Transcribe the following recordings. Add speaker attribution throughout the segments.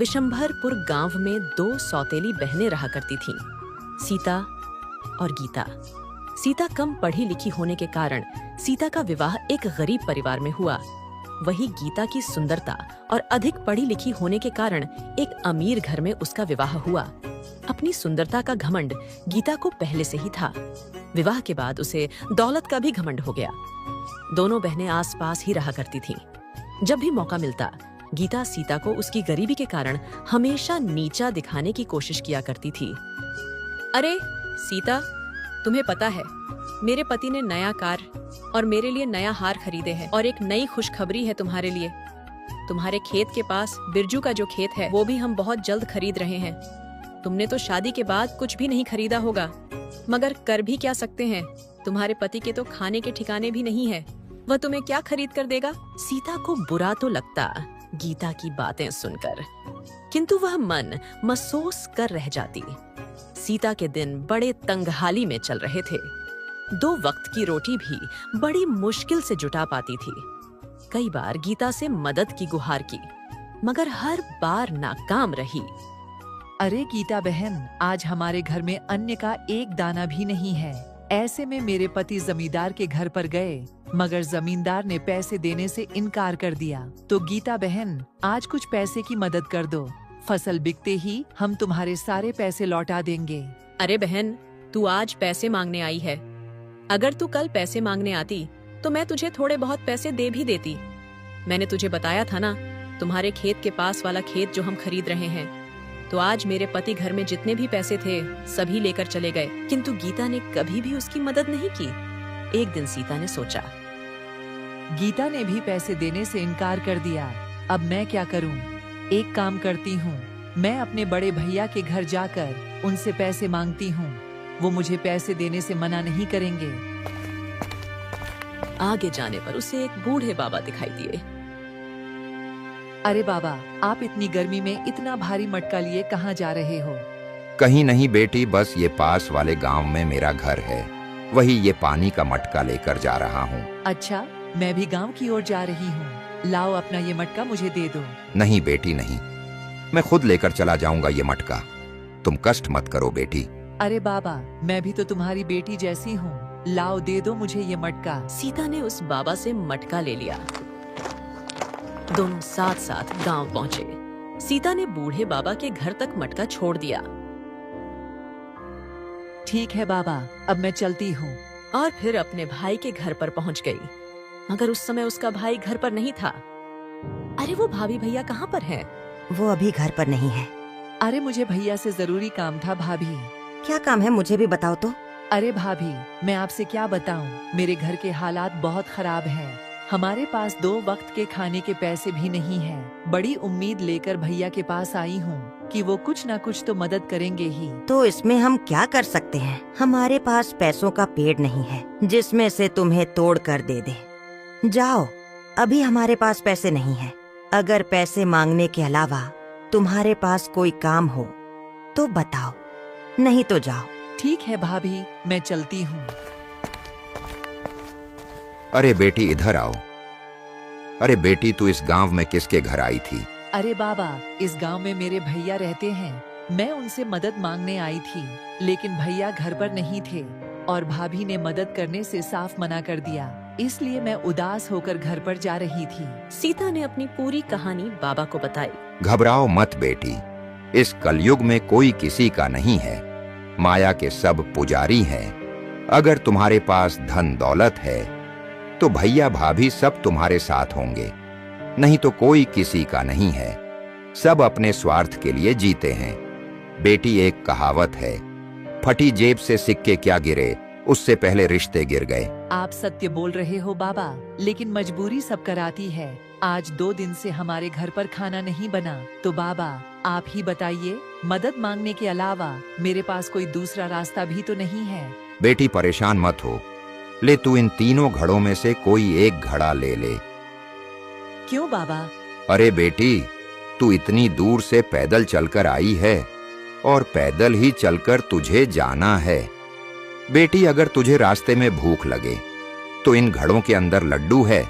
Speaker 1: विशंभरपुर गांव में दो सौतेली बहनें रहा करती थीं, सीता और गीता। सीता कम पढ़ी लिखी होने के कारण सीता का विवाह एक गरीब परिवार में हुआ। वहीं गीता की सुंदरता और अधिक पढ़ी लिखी होने के कारण एक अमीर घर में उसका विवाह हुआ। अपनी सुंदरता का घमंड गीता को पहले से ही था। विवाह के बाद उसे दौलत का भी घमंड हो गया। दोनों बहनें आसपास ही रहा करती थीं। जब भी मौका मिलता, गीता सीता को उसकी गरीबी के कारण हमेशा नीचा दिखाने की कोशिश किया करती थी। अरे सीता, तुम्हें पता है मेरे पति ने नया कार और मेरे लिए नया हार खरीदे हैं, और एक नई खुशखबरी है तुम्हारे लिए। तुम्हारे खेत के पास बिरजू का जो खेत है वो भी हम बहुत जल्द खरीद रहे हैं। तुमने तो शादी के बाद कुछ भी नहीं खरीदा होगा, मगर कर भी क्या सकते हैं। तुम्हारे पति के तो खाने के ठिकाने भी नहीं है, वह तुम्हें क्या खरीद कर देगा। सीता को बुरा तो लगता गीता की बातें सुनकर, किंतु वह मन महसूस कर रह जाती। सीता के दिन बड़े तंगहाली में चल रहे थे। 2 वक्त की रोटी भी बड़ी मुश्किल से जुटा पाती थी। कई बार गीता से मदद की गुहार की, मगर हर बार नाकाम रही।
Speaker 2: अरे गीता बहन, आज हमारे घर में अन्न का एक दाना भी नहीं है। ऐसे में मेरे पति जमींदार के घर पर गए, मगर जमींदार ने पैसे देने से इनकार कर दिया। तो गीता बहन, आज कुछ पैसे की मदद कर दो। फसल बिकते ही हम तुम्हारे सारे पैसे लौटा देंगे।
Speaker 1: अरे बहन, तू आज पैसे मांगने आई है। अगर तू कल पैसे मांगने आती तो मैं तुझे थोड़े बहुत पैसे दे भी देती। मैंने तुझे बताया था ना, तुम्हारे खेत के पास वाला खेत जो हम खरीद रहे हैं। तो आज मेरे पति घर में जितने भी पैसे थे सभी लेकर चले गए, किंतु गीता ने कभी भी उसकी मदद नहीं की। एक दिन सीता ने सोचा,
Speaker 2: गीता ने भी पैसे देने से इनकार कर दिया। अब मैं क्या करूं? एक काम करती हूँ, मैं अपने बड़े भैया के घर जाकर उनसे पैसे मांगती हूँ। वो मुझे पैसे देने से मना नहीं करेंगे।
Speaker 1: आगे जाने पर उसे एक बूढ़े बाबा दिखाई दिए।
Speaker 2: अरे बाबा, आप इतनी गर्मी में इतना भारी मटका लिए कहाँ जा रहे हो?
Speaker 3: कहीं नहीं बेटी, बस ये पास वाले गांव में मेरा घर है, वही ये पानी का मटका लेकर जा रहा हूँ।
Speaker 2: अच्छा, मैं भी गांव की ओर जा रही हूँ। लाओ अपना ये मटका मुझे दे दो।
Speaker 3: नहीं बेटी नहीं, मैं खुद लेकर चला जाऊंगा ये मटका। तुम कष्ट मत करो बेटी।
Speaker 2: अरे बाबा, मैं भी तो तुम्हारी बेटी जैसी हूँ। लाओ दे दो मुझे ये मटका।
Speaker 1: सीता ने उस बाबा से मटका ले लिया। दोनों साथ साथ गांव पहुंचे। सीता ने बूढ़े बाबा के घर तक मटका छोड़ दिया।
Speaker 2: ठीक है बाबा, अब मैं चलती हूँ।
Speaker 1: और फिर अपने भाई के घर पर पहुंच गई, मगर उस समय उसका भाई घर पर नहीं था। अरे वो भाभी भैया कहाँ पर हैं?
Speaker 4: वो अभी घर पर नहीं है।
Speaker 2: अरे मुझे भैया से जरूरी काम था भाभी।
Speaker 4: क्या काम है, मुझे भी बताओ तो।
Speaker 2: अरे भाभी, मैं आपसे क्या बताऊं, मेरे घर के हालात बहुत खराब हैं। हमारे पास 2 वक्त के खाने के पैसे भी नहीं हैं। बड़ी उम्मीद लेकर भैया के पास आई हूँ कि वो कुछ न कुछ तो मदद करेंगे ही।
Speaker 4: तो इसमें हम क्या कर सकते हैं? हमारे पास पैसों का पेड़ नहीं है जिसमें से तुम्हें तोड़ कर दे दे। जाओ, अभी हमारे पास पैसे नहीं है। अगर पैसे मांगने के अलावा तुम्हारे पास कोई काम हो तो बताओ, नहीं तो जाओ।
Speaker 2: ठीक है भाभी, मैं चलती हूँ।
Speaker 3: अरे बेटी इधर आओ। अरे बेटी, तू इस गांव में किसके घर आई थी?
Speaker 2: अरे बाबा, इस गांव में मेरे भैया रहते हैं। मैं उनसे मदद मांगने आई थी, लेकिन भैया घर पर नहीं थे और भाभी ने मदद करने से साफ मना कर दिया। इसलिए मैं उदास होकर घर पर जा रही थी।
Speaker 1: सीता ने अपनी पूरी कहानी बाबा को बताई।
Speaker 3: घबराओ मत बेटी, इस कलयुग में कोई किसी का नहीं है। माया के सब पुजारी हैं। अगर तुम्हारे पास धन दौलत है तो भैया भाभी सब तुम्हारे साथ होंगे, नहीं तो कोई किसी का नहीं है। सब अपने स्वार्थ के लिए जीते हैं। बेटी, एक कहावत है, फटी जेब से सिक्के क्या गिरे, उससे पहले रिश्ते गिर गए।
Speaker 2: आप सत्य बोल रहे हो बाबा, लेकिन मजबूरी सब कराती है। आज 2 दिन से हमारे घर पर खाना नहीं बना, तो बाबा आप ही बताइए, मदद मांगने के अलावा मेरे पास कोई दूसरा रास्ता भी तो नहीं है।
Speaker 3: बेटी परेशान मत हो, ले तू इन तीनों घड़ों में से कोई एक घड़ा ले ले।
Speaker 2: क्यों बाबा?
Speaker 3: अरे बेटी, तू इतनी दूर से पैदल चलकर आई है और पैदल ही चलकर तुझे जाना है। बेटी, अगर तुझे रास्ते में भूख लगे तो इन घड़ों के अंदर लड्डू है,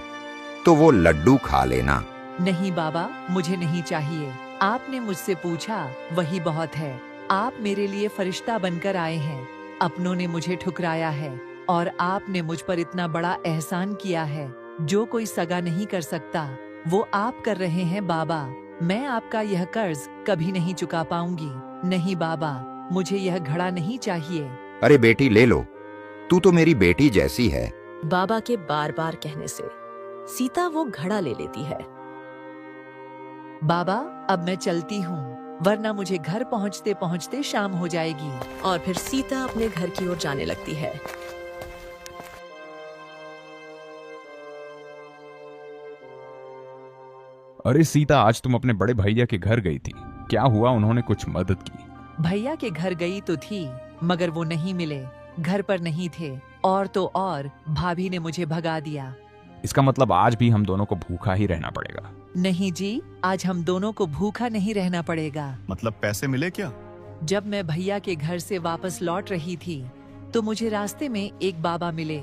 Speaker 3: तो वो लड्डू खा लेना।
Speaker 2: नहीं बाबा, मुझे नहीं चाहिए। आपने मुझसे पूछा, वही बहुत है। आप मेरे लिए फरिश्ता बनकर आए हैं। अपनों ने मुझे ठुकराया है और आपने मुझ पर इतना बड़ा एहसान किया है जो कोई सगा नहीं कर सकता। वो आप कर रहे हैं बाबा। मैं आपका यह कर्ज कभी नहीं चुका पाऊंगी। नहीं बाबा, मुझे यह घड़ा नहीं चाहिए।
Speaker 3: अरे बेटी ले लो, तू तो मेरी बेटी जैसी है।
Speaker 1: बाबा के बार बार कहने से सीता वो घड़ा ले लेती है।
Speaker 2: बाबा, अब मैं चलती हूँ, वरना मुझे घर पहुँचते पहुँचते शाम हो जाएगी।
Speaker 1: और फिर सीता अपने घर की ओर जाने लगती है।
Speaker 5: अरे सीता, आज तुम अपने बड़े भैया के घर गई थी, क्या हुआ? उन्होंने कुछ मदद की?
Speaker 2: भैया के घर गई तो थी, मगर वो नहीं मिले, घर पर नहीं थे। और तो और भाभी ने मुझे भगा दिया।
Speaker 5: इसका मतलब आज भी हम दोनों को भूखा ही रहना पड़ेगा।
Speaker 2: नहीं जी, आज हम दोनों को भूखा नहीं रहना पड़ेगा।
Speaker 6: मतलब पैसे मिले क्या?
Speaker 2: जब मैं भैया के घर से वापस लौट रही थी तो मुझे रास्ते में एक बाबा मिले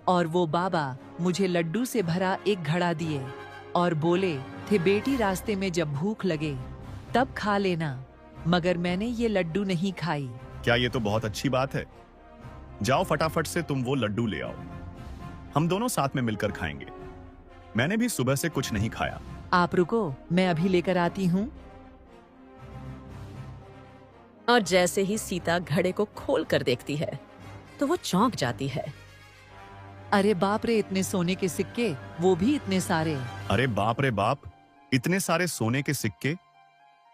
Speaker 2: और वो बाबा मुझे लड्डू से भरा एक घड़ा दिए और बोले थे, बेटी रास्ते में जब भूख लगे तब खा लेना। मगर मैंने ये लड्डू नहीं खाई।
Speaker 6: क्या ये तो बहुत अच्छी बात है। जाओ फटाफट से तुम वो लड्डू ले आओ, हम दोनों साथ में मिलकर खाएंगे। मैंने भी सुबह से कुछ नहीं खाया।
Speaker 2: आप रुको, मैं अभी लेकर आती हूँ।
Speaker 1: और जैसे ही सीता घड़े को खोल कर देखती है तो वो चौंक जाती है।
Speaker 2: अरे बाप रे, इतने सोने के सिक्के, वो भी इतने सारे।
Speaker 6: अरे बाप रे बाप, इतने सारे सोने के सिक्के।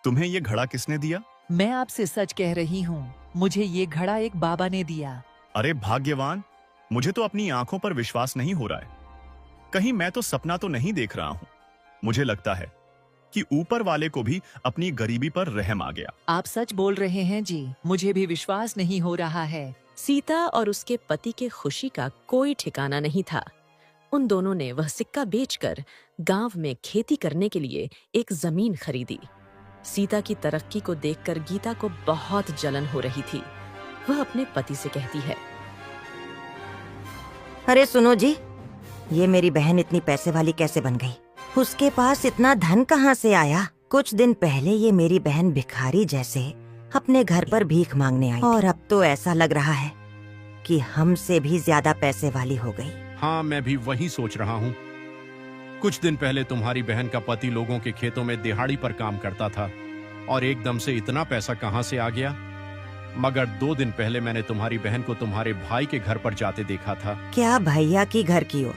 Speaker 6: तुम्हें ये घड़ा किसने दिया?
Speaker 2: मैं आपसे सच कह रही हूँ, मुझे ये घड़ा एक बाबा ने दिया।
Speaker 6: अरे भाग्यवान, मुझे तो अपनी आंखों पर विश्वास नहीं हो रहा है। कहीं मैं तो सपना तो नहीं देख रहा हूँ। मुझे लगता है कि ऊपर वाले को भी अपनी गरीबी पर रहम आ गया।
Speaker 2: आप सच बोल रहे हैं जी, मुझे भी विश्वास नहीं हो रहा है।
Speaker 1: सीता और उसके पति के खुशी का कोई ठिकाना नहीं था। उन दोनों ने वह सिक्का बेचकर गांव में खेती करने के लिए एक जमीन खरीदी। सीता की तरक्की को देखकर गीता को बहुत जलन हो रही थी। वह अपने पति से कहती है,
Speaker 4: अरे सुनो जी, ये मेरी बहन इतनी पैसे वाली कैसे बन गई? उसके पास इतना धन कहाँ से आया? कुछ दिन पहले ये मेरी बहन भिखारी जैसे अपने घर पर भीख मांगने आई और अब तो ऐसा लग रहा है कि हमसे भी ज्यादा पैसे वाली हो गई।
Speaker 7: हाँ, मैं भी वही सोच रहा हूँ। कुछ दिन पहले तुम्हारी बहन का पति लोगों के खेतों में दिहाड़ी पर काम करता था और एकदम से इतना पैसा कहाँ से आ गया? मगर 2 दिन पहले मैंने तुम्हारी बहन को तुम्हारे भाई के घर पर जाते देखा था।
Speaker 4: क्या भैया की घर की ओर?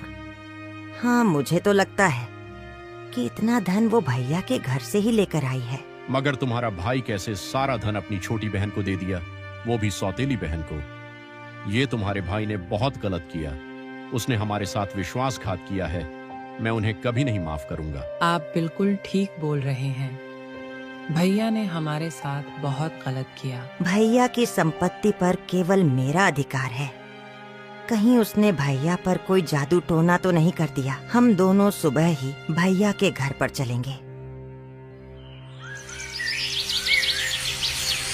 Speaker 4: हाँ, मुझे तो लगता है कि इतना धन वो भैया के घर से ही लेकर आई है।
Speaker 7: मगर तुम्हारा भाई कैसे सारा धन अपनी छोटी बहन को दे दिया, वो भी सौतेली बहन को? ये तुम्हारे भाई ने बहुत गलत किया। उसने हमारे साथ विश्वासघात किया है। मैं उन्हें कभी नहीं माफ करूंगा।
Speaker 8: आप बिल्कुल ठीक बोल रहे हैं। भैया ने हमारे साथ बहुत गलत किया।
Speaker 4: भैया की संपत्ति पर केवल मेरा अधिकार है। कहीं उसने भैया पर कोई जादू टोना तो नहीं कर दिया? हम दोनों सुबह ही भैया के घर पर चलेंगे।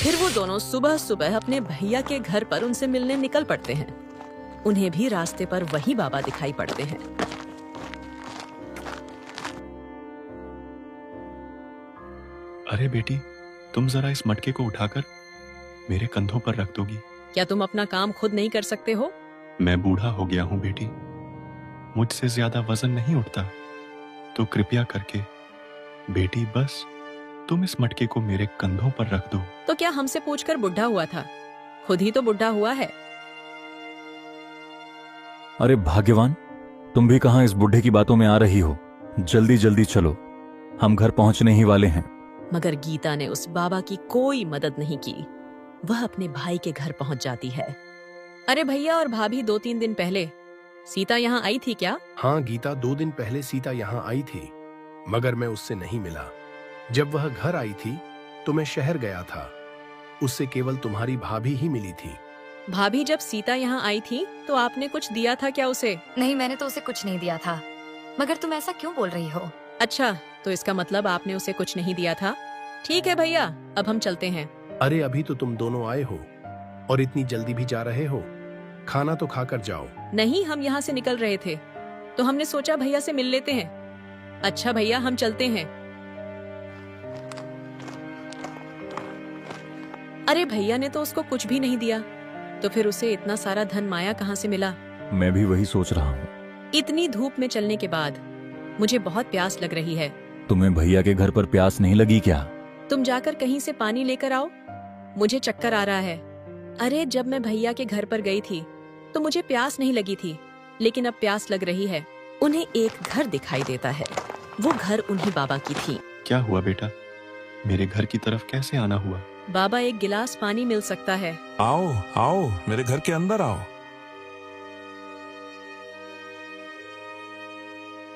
Speaker 1: फिर वो दोनों सुबह सुबह अपने भैया के घर पर उनसे मिलने निकल पड़ते हैं। उन्हें भी रास्ते पर वही बाबा दिखाई पड़ते हैं।
Speaker 6: अरे बेटी, तुम जरा इस मटके को उठाकर मेरे कंधों पर रख दोगी?
Speaker 1: क्या तुम अपना काम खुद नहीं कर सकते हो?
Speaker 6: मैं बूढ़ा हो गया हूँ बेटी, मुझसे ज्यादा वजन नहीं उठता। तो कृपया करके बेटी, बस तुम इस मटके को मेरे कंधों पर रख दो।
Speaker 1: तो क्या हमसे पूछकर बुढ़ा हुआ था? खुद ही तो बुढ़ा हुआ है।
Speaker 9: अरे भाग्यवान, तुम भी कहाँ इस बुढ़े की बातों में आ रही हो? जल्दी जल्दी चलो, हम घर पहुंचने ही वाले हैं।
Speaker 1: मगर गीता ने उस बाबा की कोई मदद नहीं की। वह अपने भाई के घर पहुंच जाती है। अरे भैया और भाभी, 2-3 दिन पहले सीता यहाँ आई थी क्या?
Speaker 10: हाँ गीता, 2 दिन पहले सीता यहाँ आई थी, मगर मैं उससे नहीं मिला। जब वह घर आई थी तो मैं शहर गया था। उससे केवल तुम्हारी भाभी ही मिली थी।
Speaker 1: भाभी, जब सीता यहाँ आई थी तो आपने कुछ दिया था क्या उसे?
Speaker 11: नहीं, मैंने तो उसे कुछ नहीं दिया था। मगर तुम ऐसा क्यों बोल रही हो?
Speaker 1: अच्छा, तो इसका मतलब आपने उसे कुछ नहीं दिया था। ठीक है भैया, अब हम चलते हैं।
Speaker 10: अरे अभी तो तुम दोनों आए हो और इतनी जल्दी भी जा रहे हो? खाना तो खाकर जाओ।
Speaker 1: नहीं, हम यहाँ से निकल रहे थे तो हमने सोचा भैया से मिल लेते हैं। अच्छा भैया, हम चलते हैं। अरे भैया ने तो उसको कुछ भी नहीं दिया, तो फिर उसे इतना सारा धन माया कहाँ से मिला?
Speaker 9: मैं भी वही सोच रहा हूँ।
Speaker 1: इतनी धूप में चलने के बाद मुझे बहुत प्यास लग रही है।
Speaker 9: तुम्हें भैया के घर पर प्यास नहीं लगी क्या?
Speaker 1: तुम जाकर कहीं से पानी लेकर आओ, मुझे चक्कर आ रहा है। अरे जब मैं भैया के घर पर गई थी तो मुझे प्यास नहीं लगी थी, लेकिन अब प्यास लग रही है। उन्हें एक घर दिखाई देता है, वो घर उन्हीं बाबा की थी।
Speaker 6: क्या हुआ बेटा, मेरे घर की तरफ कैसे आना हुआ?
Speaker 1: बाबा एक गिलास पानी मिल सकता है?
Speaker 12: आओ आओ, मेरे घर के अंदर आओ।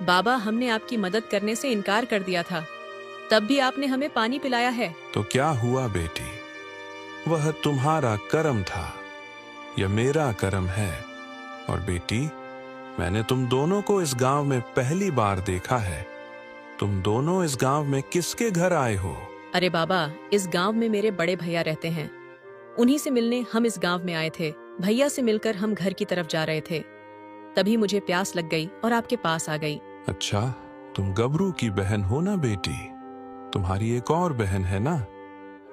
Speaker 1: बाबा, हमने आपकी मदद करने से इनकार कर दिया था, तब भी आपने हमें पानी पिलाया है।
Speaker 12: तो क्या हुआ बेटी, वह तुम्हारा कर्म था, यह मेरा कर्म है। और बेटी, मैंने तुम दोनों को इस गांव में पहली बार देखा है। तुम दोनों इस गांव में किसके घर आए हो?
Speaker 1: अरे बाबा, इस गांव में मेरे बड़े भैया रहते हैं, उन्हीं से मिलने हम इस गांव में आए थे। भैया से मिलकर हम घर की तरफ जा रहे थे, तभी मुझे प्यास लग गई और आपके पास आ गई।
Speaker 12: अच्छा, तुम गबरू की बहन हो ना बेटी? तुम्हारी एक और बहन है ना,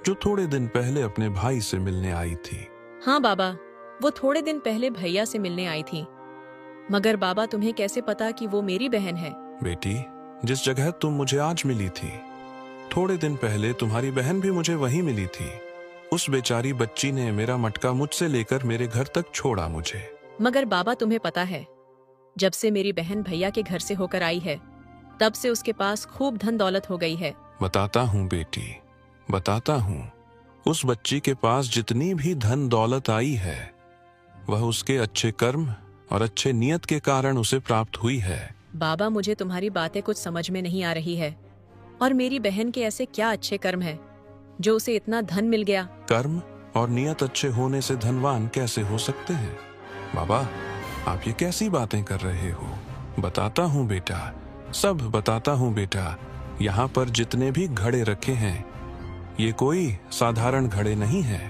Speaker 12: जो थोड़े दिन पहले अपने भाई से मिलने आई थी?
Speaker 1: हाँ बाबा, वो थोड़े दिन पहले भैया से मिलने आई थी। मगर बाबा, तुम्हें कैसे पता कि वो मेरी बहन है?
Speaker 12: बेटी, जिस जगह तुम मुझे आज मिली थी, थोड़े दिन पहले तुम्हारी बहन भी मुझे वहीं मिली थी। उस बेचारी बच्ची ने मेरा मटका मुझसे लेकर मेरे घर तक छोड़ा मुझे।
Speaker 1: मगर बाबा, तुम्हें पता है, जब से मेरी बहन भैया के घर से होकर आई है, तब से उसके पास खूब धन दौलत हो गई है।
Speaker 12: बताता हूँ बेटी, बताता हूँ। उस बच्ची के पास जितनी भी धन दौलत आई है, वह उसके अच्छे कर्म और अच्छे नियत के कारण उसे प्राप्त हुई है।
Speaker 1: बाबा, मुझे तुम्हारी बातें कुछ समझ में नहीं आ रही है। और मेरी बहन के ऐसे क्या अच्छे कर्म है जो उसे इतना धन मिल गया?
Speaker 12: कर्म और नियत अच्छे होने से धनवान कैसे हो सकते हैं? बाबा, आप ये कैसी बातें कर रहे हो? बताता हूँ बेटा, सब बताता हूँ बेटा। यहाँ पर जितने भी घड़े रखे हैं, ये कोई साधारण घड़े नहीं है।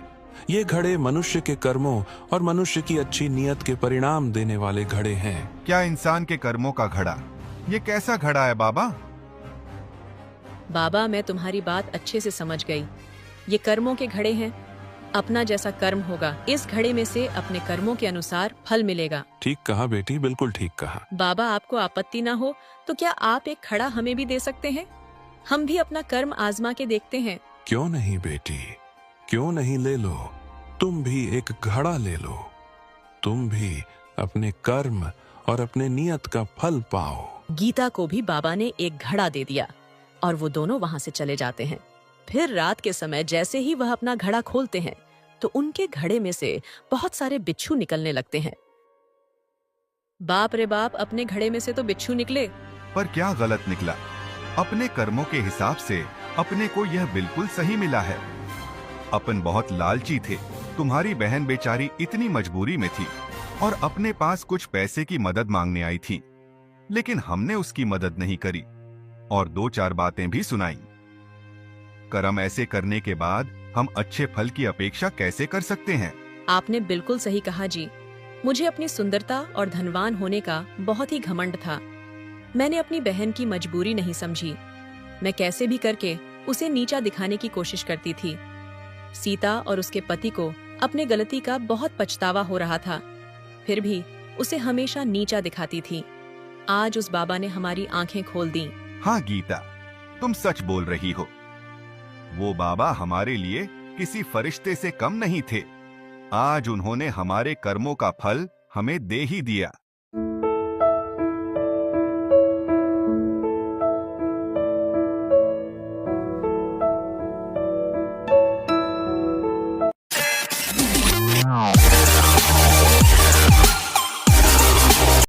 Speaker 12: ये घड़े मनुष्य के कर्मों और मनुष्य की अच्छी नियत के परिणाम देने वाले घड़े हैं।
Speaker 13: क्या इंसान के कर्मों का घड़ा? ये कैसा घड़ा है बाबा?
Speaker 1: बाबा, मैं तुम्हारी बात अच्छे से समझ गई। ये कर्मों के घड़े हैं। अपना जैसा कर्म होगा, इस घड़े में से अपने कर्मों के अनुसार फल मिलेगा।
Speaker 12: ठीक कहा बेटी, बिल्कुल ठीक कहा।
Speaker 1: बाबा, आपको आपत्ति ना हो तो क्या आप एक खड़ा हमें भी दे सकते हैं? हम भी अपना कर्म आजमा के देखते हैं।
Speaker 12: क्यों नहीं बेटी, क्यों नहीं, ले लो। तुम भी एक घड़ा ले लो, तुम भी अपने कर्म और अपने नियत का फल पाओ।
Speaker 1: गीता को भी बाबा ने एक घड़ा दे दिया और वो दोनों वहाँ से चले जाते हैं। फिर रात के समय जैसे ही वह अपना घड़ा खोलते हैं तो उनके घड़े में से बहुत सारे बिच्छू निकलने लगते हैं। बाप रे बाप, अपने घड़े में से तो बिच्छू निकले।
Speaker 13: पर क्या गलत निकला? अपने कर्मों के हिसाब से अपने को यह बिल्कुल सही मिला है। अपन बहुत लालची थे। तुम्हारी बहन बेचारी इतनी मजबूरी में थी और अपने पास कुछ पैसे की मदद मांगने आई थी, लेकिन हमने उसकी मदद नहीं करी और दो चार बातें भी सुनाई। कर्म ऐसे करने के बाद हम अच्छे फल की अपेक्षा कैसे कर सकते हैं?
Speaker 1: आपने बिल्कुल सही कहा जी। मुझे अपनी सुंदरता और धनवान होने का बहुत ही घमंड था। मैंने अपनी बहन की मजबूरी नहीं समझी। मैं कैसे भी करके उसे नीचा दिखाने की कोशिश करती थी। सीता और उसके पति को अपने गलती का बहुत पछतावा हो रहा था, फिर भी उसे हमेशा नीचा दिखाती थी। आज उस बाबा ने हमारी आंखें खोल दी।
Speaker 13: हाँ गीता, तुम सच बोल रही हो। वो बाबा हमारे लिए किसी फरिश्ते से कम नहीं थे। आज उन्होंने हमारे कर्मों का फल हमें दे ही दिया।